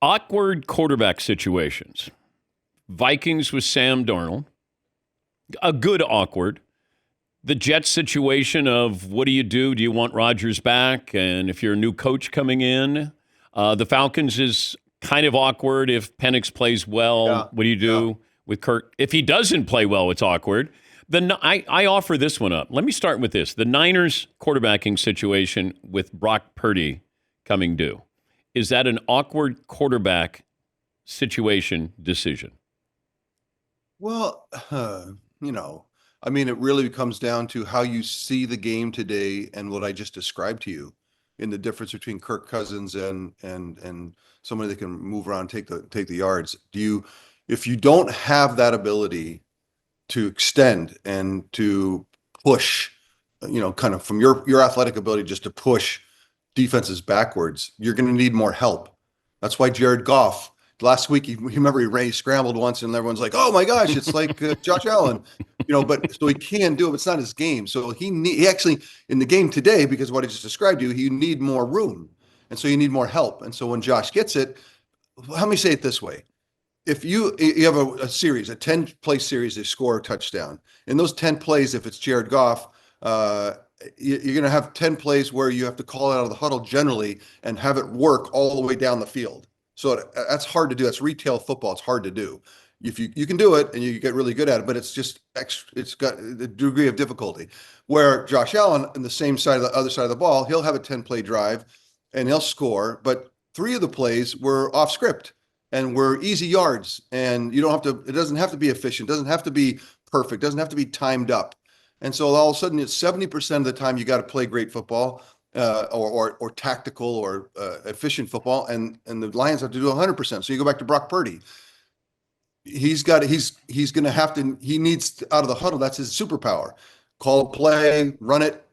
Awkward quarterback situations. Vikings with Sam Darnold. A good awkward. The Jets situation of what do you do? Do you want Rodgers back? And if you're a new coach coming in, the Falcons is kind of awkward if Penix plays well. Yeah, What do you do with Kirk? If he doesn't play well, it's awkward. I offer this one up. Let me start with this. The Niners quarterbacking situation with Brock Purdy coming due. Is that an awkward quarterback situation decision? Well, I mean, it really comes down to how you see the game today and what I just described to you in the difference between Kirk Cousins and somebody that can move around, take the yards. If you don't have that ability to extend and to push, kind of from your athletic ability just to push defenses backwards, you're going to need more help. That's why Jared Goff last week, he scrambled once and everyone's like, oh my gosh, it's like Josh Allen, but so he can do it, but it's not his game. So he actually, in the game today, because of what I just described to you, you need more room. And so you need more help. And so when Josh gets it, let me say it this way. If you have a series, a 10-play series, they score a touchdown. In those 10 plays, if it's Jared Goff, you're going to have 10 plays where you have to call it out of the huddle generally and have it work all the way down the field. So that's hard to do. That's retail football. It's hard to do. If you can do it and you get really good at it, but it's just it's got the degree of difficulty. Where Josh Allen on the same side of the other side of the ball, he'll have a 10-play drive and he'll score, but 3 of the plays were off script and were easy yards. And you don't have to, it doesn't have to be efficient, doesn't have to be perfect, doesn't have to be timed up. And so all of a sudden it's 70% of the time you got to play great football. Or tactical or efficient football, and the Lions have to do 100%. So you go back to Brock Purdy. He's going to have to. He needs out of the huddle. That's his superpower. Call a play, run it,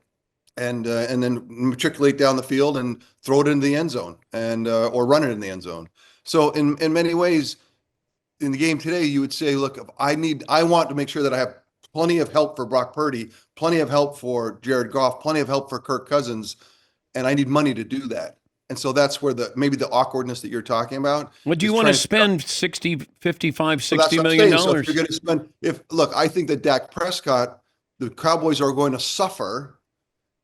and then matriculate down the field and throw it into the end zone, and or run it in the end zone. So in many ways, in the game today, you would say, look, I want to make sure that I have plenty of help for Brock Purdy, plenty of help for Jared Goff, plenty of help for Kirk Cousins, and I need money to do that. And so that's where maybe the awkwardness that you're talking about. What do you want to spend 60, 55, 60 million dollars? So if you're going to spend, I think that Dak Prescott, the Cowboys are going to suffer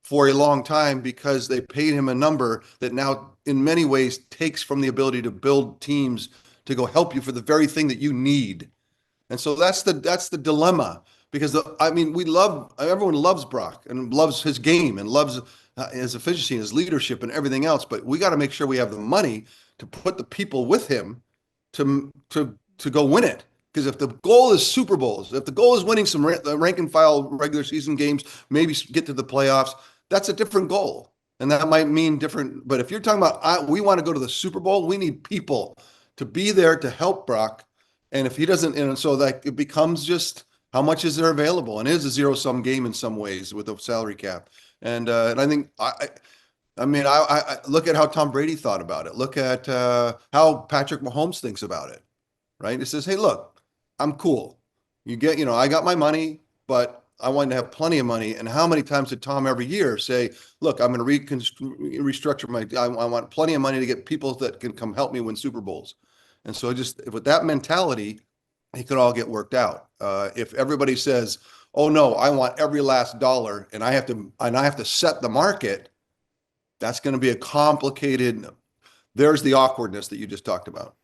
for a long time because they paid him a number that now in many ways takes from the ability to build teams to go help you for the very thing that you need. And so that's the dilemma. Because everyone loves Brock and loves his game and loves his efficiency and his leadership and everything else. But we got to make sure we have the money to put the people with him to go win it. Because if the goal is Super Bowls, if the goal is winning some rank and file regular season games, maybe get to the playoffs, that's a different goal. And that might mean different. But if you're talking about we want to go to the Super Bowl, we need people to be there to help Brock. And if he doesn't, and so that it becomes just, how much is there available? And it is a zero-sum game in some ways with a salary cap. And I think I look at how Tom Brady thought about it. Look at how Patrick Mahomes thinks about it. Right? It says, hey, look, I'm cool. I got my money, but I want to have plenty of money. And how many times did Tom every year say, look, I'm going to restructure I want plenty of money to get people that can come help me win Super Bowls. And so just with that mentality, it could all get worked out. If everybody says, "Oh no, I want every last dollar," and I have to set the market, that's going to be a complicated. There's the awkwardness that you just talked about.